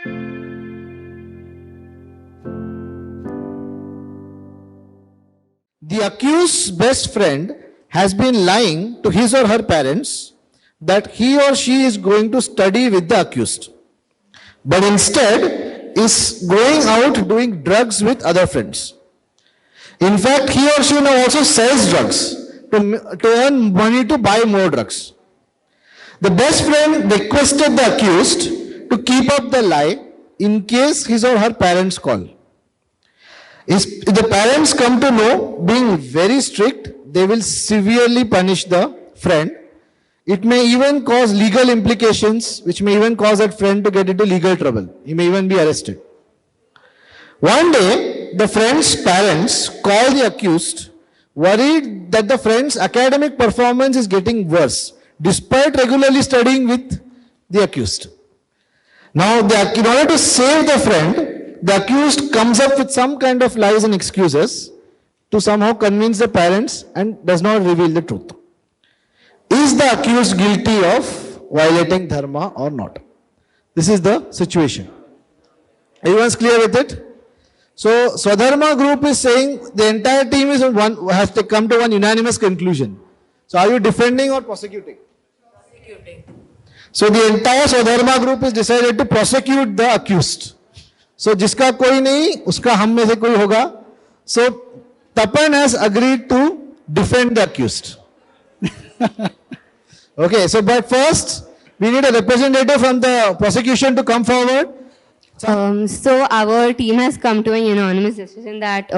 The accused's best friend has been lying to his or her parents that he or she is going to study with the accused, but instead is going out doing drugs with other friends. In fact, he or she now also sells drugs to earn money to buy more drugs. The best friend requested the accused to keep up the lie in case his or her parents call. If the parents come to know, being very strict, they will severely punish the friend. It may even cause legal implications, which may even cause that friend to get into legal trouble. He may even be arrested. One day, the friend's parents call the accused, worried that the friend's academic performance is getting worse, despite regularly studying with the accused. Now, in order to save the friend, the accused comes up with some kind of lies and excuses to somehow convince the parents and does not reveal the truth. Is the accused guilty of violating dharma or not? This is the situation. Everyone's clear with it? So, Swadharma group is saying the entire team has to come to one unanimous conclusion. So, are you defending or prosecuting? Prosecuting. So, the entire Swadharma group has decided to prosecute the accused. So, जिसका कोई नहीं, उसका हम में से कोई होगा. So, Tapan has agreed to defend the accused. Okay, so but first, we need a representative from the prosecution to come forward. So our team has come to a unanimous decision that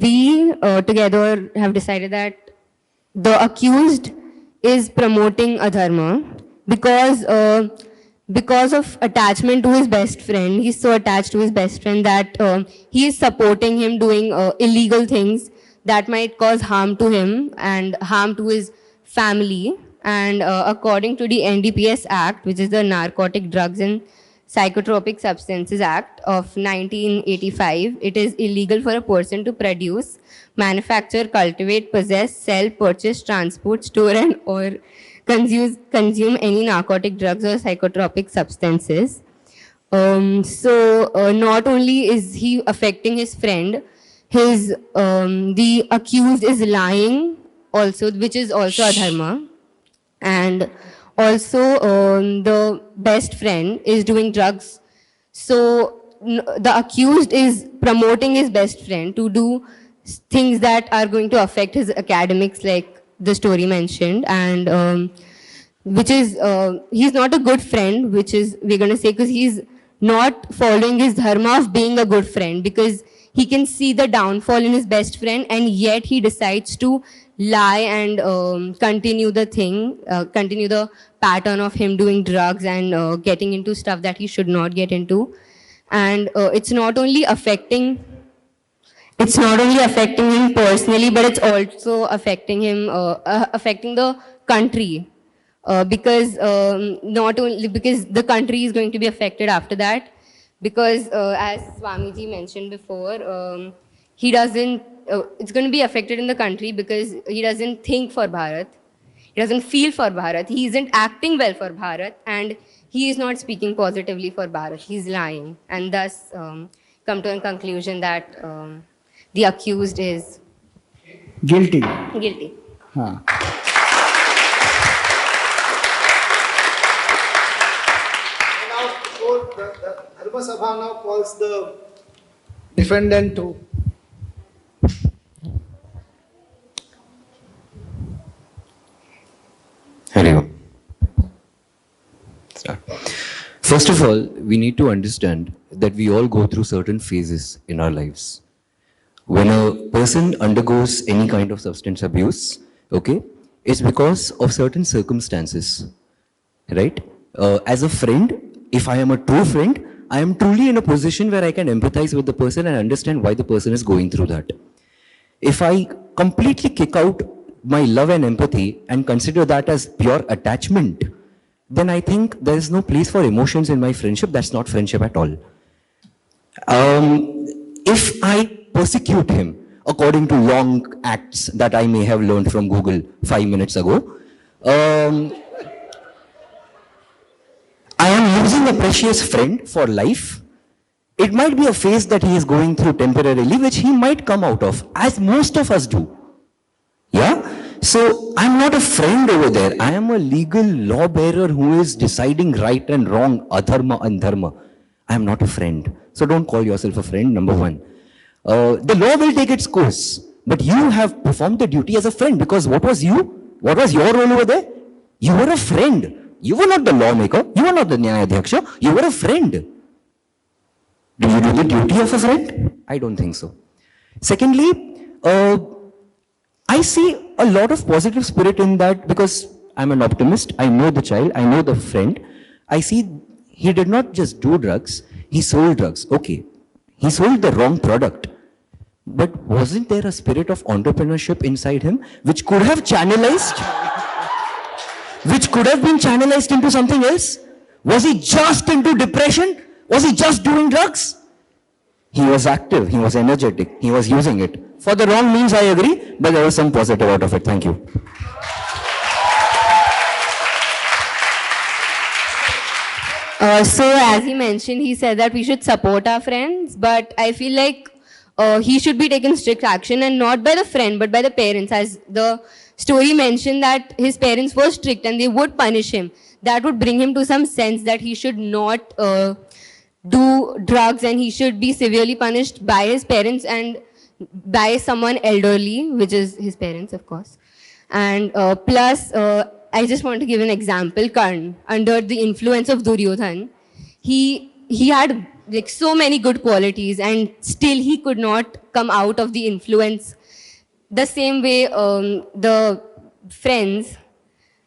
we together have decided that the accused is promoting adharma because of attachment to his best friend. He's so attached to his best friend that he is supporting him doing illegal things that might cause harm to him and harm to his family. And according to the NDPS Act, which is the Narcotic Drugs and Psychotropic Substances Act of 1985, it is illegal for a person to produce, manufacture, cultivate, possess, sell, purchase, transport, store, and or consume any narcotic drugs or psychotropic substances. So not only is he affecting his friend, the accused is lying also, which is also adharma, and also the best friend is doing drugs. So the accused is promoting his best friend to do things that are going to affect his academics, like the story mentioned, and which is he's not a good friend, which is we're going to say, because he's not following his dharma of being a good friend, because he can see the downfall in his best friend, and yet he decides to lie and continue the pattern of him doing drugs and getting into stuff that he should not get into. And it's not only affecting him personally, but it's also affecting him, affecting the country, because not only because the country is going to be affected after that, because as Swamiji mentioned before, he doesn't. It's going to be affected in the country because he doesn't think for Bharat, he doesn't feel for Bharat, he isn't acting well for Bharat, and he is not speaking positively for Bharat. He's lying, and thus come to a conclusion that the accused is guilty. Guilty. Huh. Now, the Dharma Sabha now calls the defendant to. First of all, we need to understand that we all go through certain phases in our lives. When a person undergoes any kind of substance abuse, okay, it's because of certain circumstances, right? As a friend, if I am a true friend, I am truly in a position where I can empathize with the person and understand why the person is going through that. If I completely kick out my love and empathy and consider that as pure attachment, then I think there is no place for emotions in my friendship. That's not friendship at all. If I persecute him according to long acts that I may have learned from Google 5 minutes ago, I am losing losing a precious friend for life. It might be a phase that he is going through temporarily, which he might come out of, as most of us do. Yeah? So I'm not a friend over there. I am a legal law bearer who is deciding right and wrong, adharma and dharma. I am not a friend. So don't call yourself a friend, number one. The law will take its course, but you have performed the duty as a friend, because what was you? What was your role over there? You were a friend. You were not the lawmaker. You were not the Nyayadhyaksha. You were a friend. Do you do the duty of a friend? I don't think so. Secondly, I see a lot of positive spirit in that, because I'm an optimist. I know the child. I know the friend. I see he did not just do drugs. He sold drugs. Okay. He sold the wrong product. But wasn't there a spirit of entrepreneurship inside him which could have channelized? Which could have been channelized into something else? Was he just into depression? Was he just doing drugs? He was active, he was energetic, he was using it. For the wrong means, I agree, but there was some positive out of it. Thank you. So as he mentioned, he said that we should support our friends, but I feel like he should be taken strict action, and not by the friend, but by the parents. As the story mentioned that his parents were strict and they would punish him. That would bring him to some sense that he should not do drugs, and he should be severely punished by his parents and by someone elderly, which is his parents, of course. And plus, I just want to give an example. Karna, under the influence of Duryodhan, he had like so many good qualities, and still he could not come out of the influence. The same way, the friends,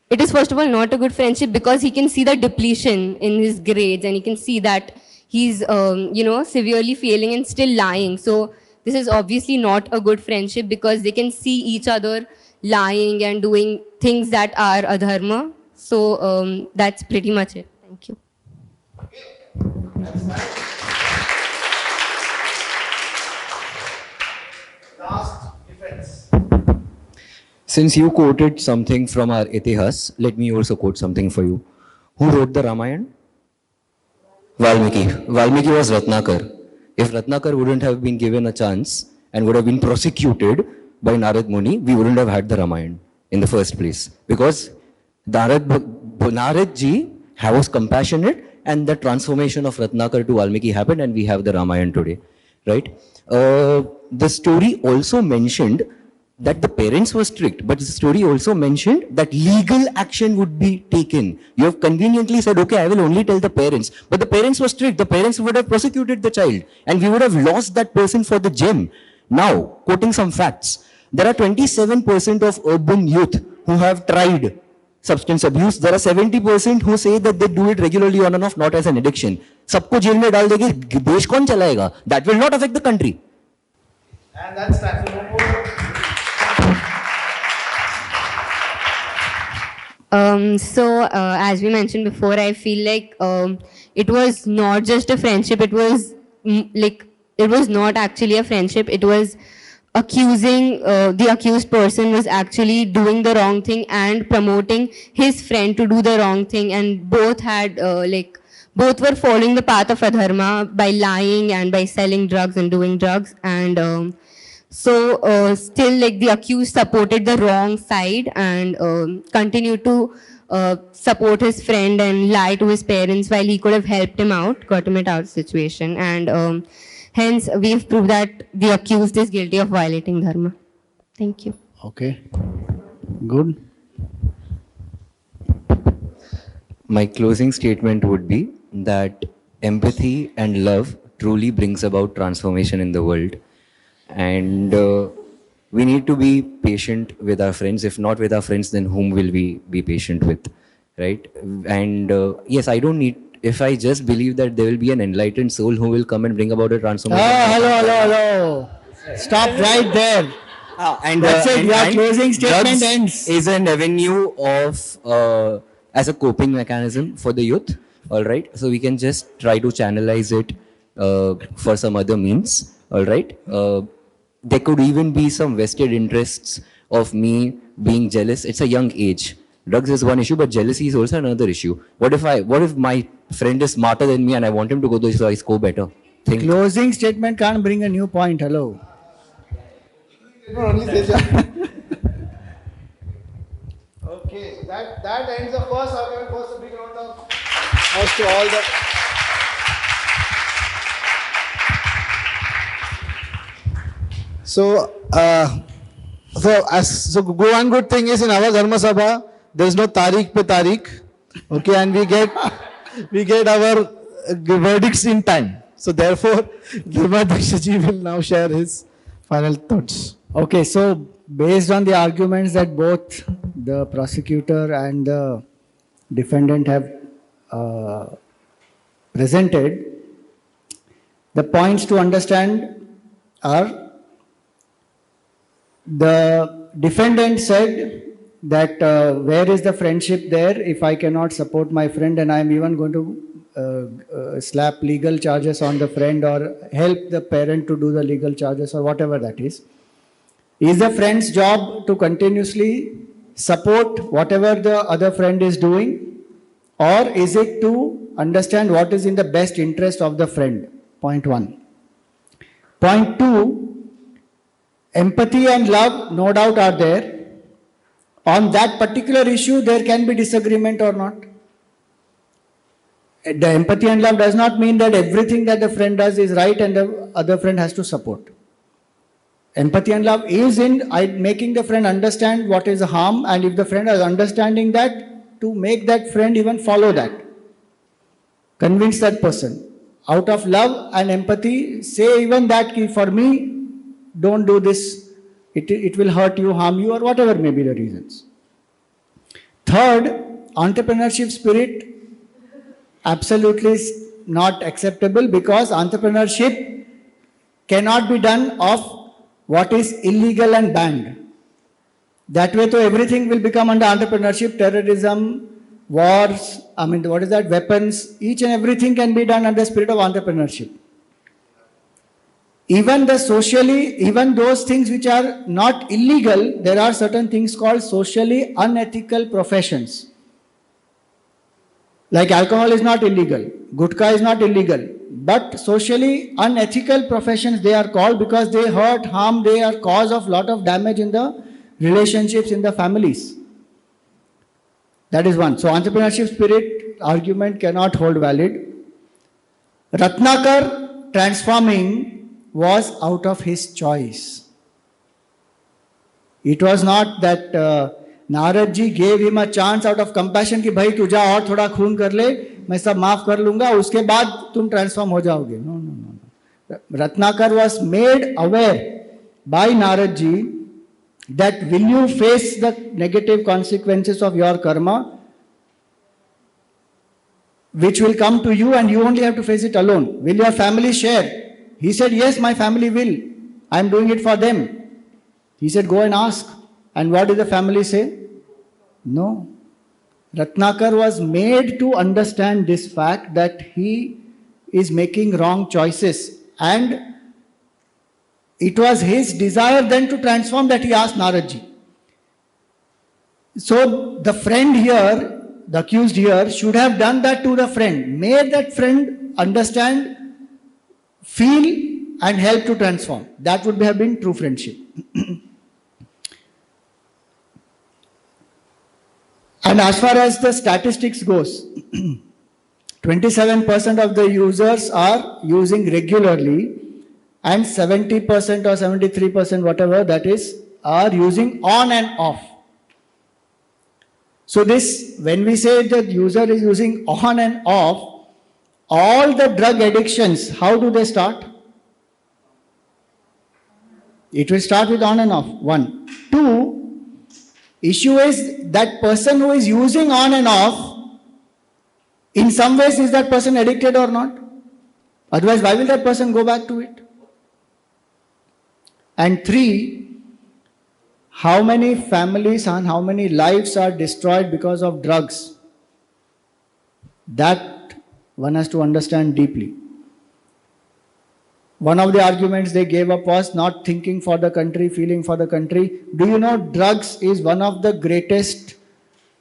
it is first of all not a good friendship, because he can see the depletion in his grades, and he can see that he's severely failing and still lying. So this is obviously not a good friendship, because they can see each other lying and doing things that are adharma. So that's pretty much it. Thank you. Since you quoted something from our Itihas, let me also quote something for you. Who wrote the Ramayana? Valmiki. Valmiki was Ratnakar. If Ratnakar wouldn't have been given a chance and would have been prosecuted by Narad Muni, we wouldn't have had the Ramayana in the first place. Because Narad ji was compassionate, and the transformation of Ratnakar to Valmiki happened, and we have the Ramayana today. Right? The story also mentioned that the parents were strict, but the story also mentioned that legal action would be taken. You have conveniently said, okay, I will only tell the parents. But the parents were strict. The parents would have prosecuted the child, and we would have lost that person for the gem. Now, quoting some facts, there are 27% of urban youth who have tried substance abuse. There are 70% who say that they do it regularly on and off, not as an addiction. Sabko jail mein dal dege, desh kaun chalayega? That will not affect the country. And that's that. As we mentioned before, I feel like it was not just a friendship. It was it was not actually a friendship. It was accusing, the accused person was actually doing the wrong thing and promoting his friend to do the wrong thing, and both had both were following the path of adharma by lying and by selling drugs and doing drugs. And still the accused supported the wrong side and continued to support his friend and lie to his parents, while he could have helped him out, got him out of the situation. And hence, we've proved that the accused is guilty of violating Dharma. Thank you. Okay. Good. My closing statement would be that empathy and love truly brings about transformation in the world. And we need to be patient with our friends. If not with our friends, then whom will we be patient with, right? And yes, I don't need, if I just believe that there will be an enlightened soul who will come and bring about a transformation. Hello. Stop right there. And that's it, your and closing statement drugs ends. Is an avenue of, as a coping mechanism for the youth, all right? So we can just try to channelize it for some other means, all right? There could even be some vested interests of me being jealous. It's a young age. Drugs is one issue, but jealousy is also another issue. What if my friend is smarter than me and I want him to go to so I score better? Think. Closing statement can't bring a new point. Hello. Okay, that ends the first argument. First, a big round of applause to all the. So one good thing is in our Dharma Sabha, there is no Tariq pe Tariq. Okay, and we get our verdicts in time. So therefore, Dharma Dakshaji will now share his final thoughts. Okay, so based on the arguments that both the prosecutor and the defendant have presented, the points to understand are: the defendant said that where is the friendship there if I cannot support my friend, and I am even going to slap legal charges on the friend or help the parent to do the legal charges or whatever that is. Is the friend's job to continuously support whatever the other friend is doing, or is it to understand what is in the best interest of the friend? Point one. Point two, empathy and love no doubt are there. On that particular issue, there can be disagreement or not. The empathy and love does not mean that everything that the friend does is right and the other friend has to support. Empathy and love is in making the friend understand what is the harm, and if the friend is understanding that, to make that friend even follow that. Convince that person. Out of love and empathy, say even that for me, don't do this. It will hurt you, harm you, or whatever may be the reasons. Third, entrepreneurship spirit absolutely is not acceptable, because entrepreneurship cannot be done of what is illegal and banned. That way, so everything will become under entrepreneurship, terrorism, wars, weapons, each and everything can be done under the spirit of entrepreneurship. Even those things which are not illegal, there are certain things called socially unethical professions. Like alcohol is not illegal, gutka is not illegal, but socially unethical professions they are called, because they hurt, harm, they are cause of lot of damage in the relationships in the families. That is one. So entrepreneurship spirit argument cannot hold valid. Ratnakar transforming was out of his choice. It was not that Narad ji gave him a chance out of compassion कि भाई तू जा और थोड़ा खून कर ले, मैं सब माफ कर लूंगा, उसके बाद तुम ट्रांसफॉर्म हो जाओगे. No. Ratnakar was made aware by Narad ji that will you face the negative consequences of your karma, which will come to you, and you only have to face it alone. Will your family share? He said, yes, my family will. I am doing it for them. He said, go and ask. And what did the family say? No. Ratnakar was made to understand this fact that he is making wrong choices. And it was his desire then to transform that he asked Naradji. So the friend here, the accused here, should have done that to the friend. Made that friend understand, feel and help to transform. That would have been true friendship. And as far as the statistics goes, 27% of the users are using regularly, and 70% or 73%, whatever that is, are using on and off. So this, when we say that user is using on and off, all the drug addictions, how do they start? It will start with on and off, one. Two, issue is that person who is using on and off, in some ways is that person addicted or not? Otherwise, why will that person go back to it? And three, how many families and how many lives are destroyed because of drugs? That one has to understand deeply. One of the arguments they gave up was not thinking for the country, feeling for the country. Do you know drugs is one of the greatest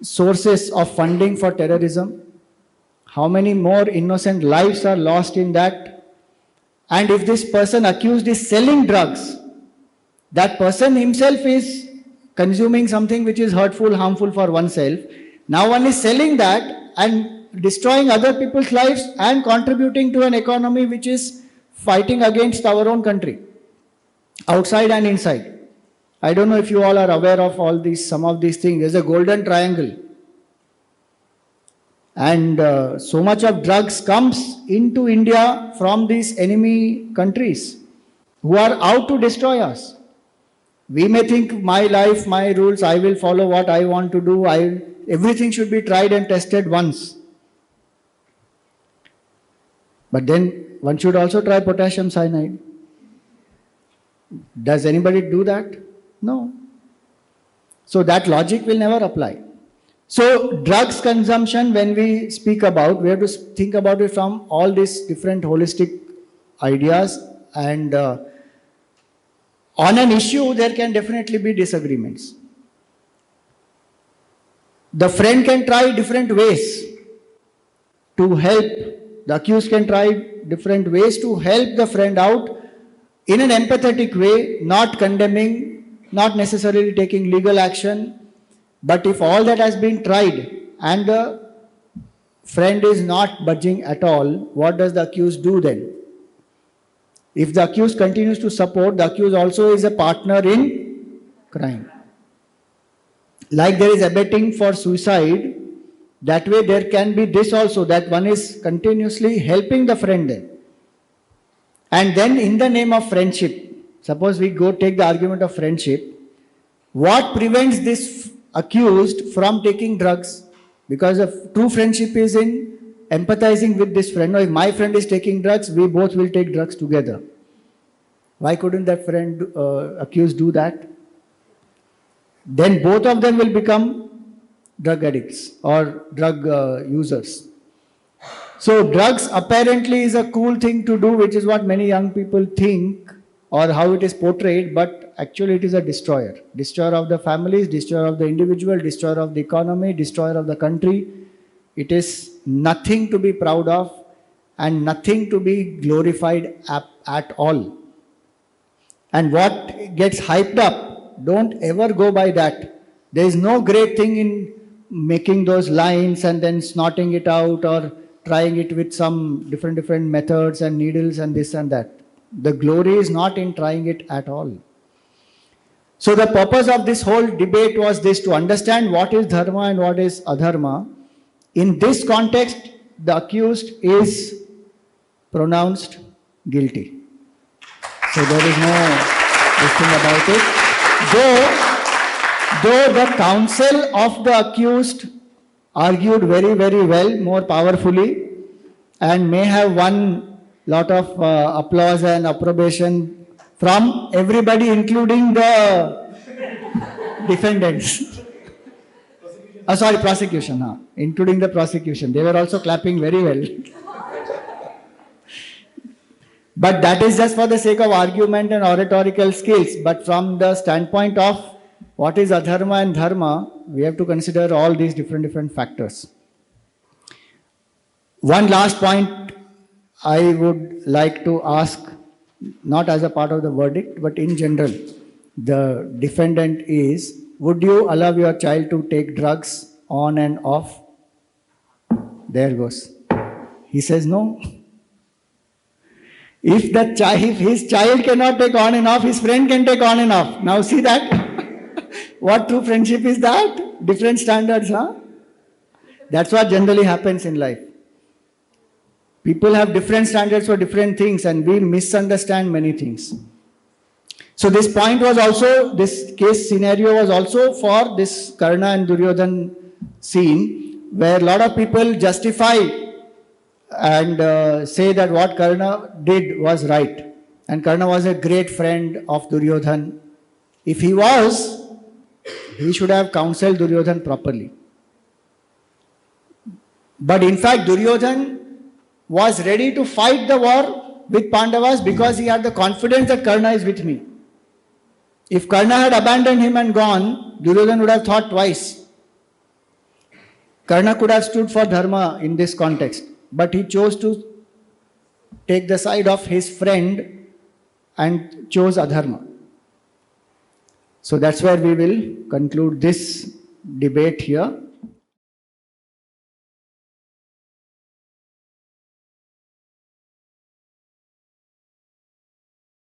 sources of funding for terrorism? How many more innocent lives are lost in that? And if this person accused is selling drugs, that person himself is consuming something which is hurtful, harmful for oneself. Now one is selling that and destroying other people's lives and contributing to an economy which is fighting against our own country, outside and inside. I don't know if you all are aware of all these, some of these things. There's a golden triangle. And so much of drugs comes into India from these enemy countries who are out to destroy us. We may think my life, my rules, I will follow what I want to do. Everything should be tried and tested once. But then one should also try potassium cyanide. Does anybody do that? No. So that logic will never apply. So drugs consumption, when we speak about, we have to think about it from all these different holistic ideas, and on an issue there can definitely be disagreements. The friend can try different ways to help, the accused can try different ways to help the friend out in an empathetic way, not condemning, not necessarily taking legal action. But if all that has been tried and the friend is not budging at all, what does the accused do then? If the accused continues to support, the accused also is a partner in crime. Like there is abetting for suicide, that way there can be this also, that one is continuously helping the friend then. And then in the name of friendship, suppose we go take the argument of friendship, what prevents this accused from taking drugs? Because of true friendship is in empathizing with this friend. Now, if my friend is taking drugs, we both will take drugs together. Why couldn't that friend accused do that? Then both of them will become drug addicts or drug users. So drugs apparently is a cool thing to do, which is what many young people think or how it is portrayed, but actually it is a destroyer. Destroyer of the families, destroyer of the individual, destroyer of the economy, destroyer of the country. It is nothing to be proud of and nothing to be glorified at all. And what gets hyped up, don't ever go by that. There is no great thing in making those lines and then snorting it out or trying it with some different methods and needles and this and that. The glory is not in trying it at all. So the purpose of this whole debate was this, to understand what is dharma and what is adharma. In this context, the accused is pronounced guilty. So there is no question about it. Though the counsel of the accused argued very, very well, more powerfully, and may have won lot of applause and approbation from everybody, including the defendants. Prosecution, including the prosecution. They were also clapping very well. But that is just for the sake of argument and oratorical skills. But from the standpoint of what is adharma and dharma, we have to consider all these different factors. One last point I would like to ask, not as a part of the verdict, but in general, the defendant is, would you allow your child to take drugs on and off? There goes. He says no. If his child cannot take on and off, his friend can take on and off. Now see that? What true friendship is that? Different standards, huh? That's what generally happens in life. People have different standards for different things and we misunderstand many things. So this point was also, this case scenario was also for this Karna and Duryodhan scene, where a lot of people justify and say that what Karna did was right. And Karna was a great friend of Duryodhan. If he was, he should have counseled Duryodhan properly. But in fact, Duryodhan was ready to fight the war with Pandavas because he had the confidence that Karna is with me. If Karna had abandoned him and gone, Duryodhan would have thought twice. Karna could have stood for Dharma in this context, but he chose to take the side of his friend and chose adharma. So that's where we will conclude this debate here.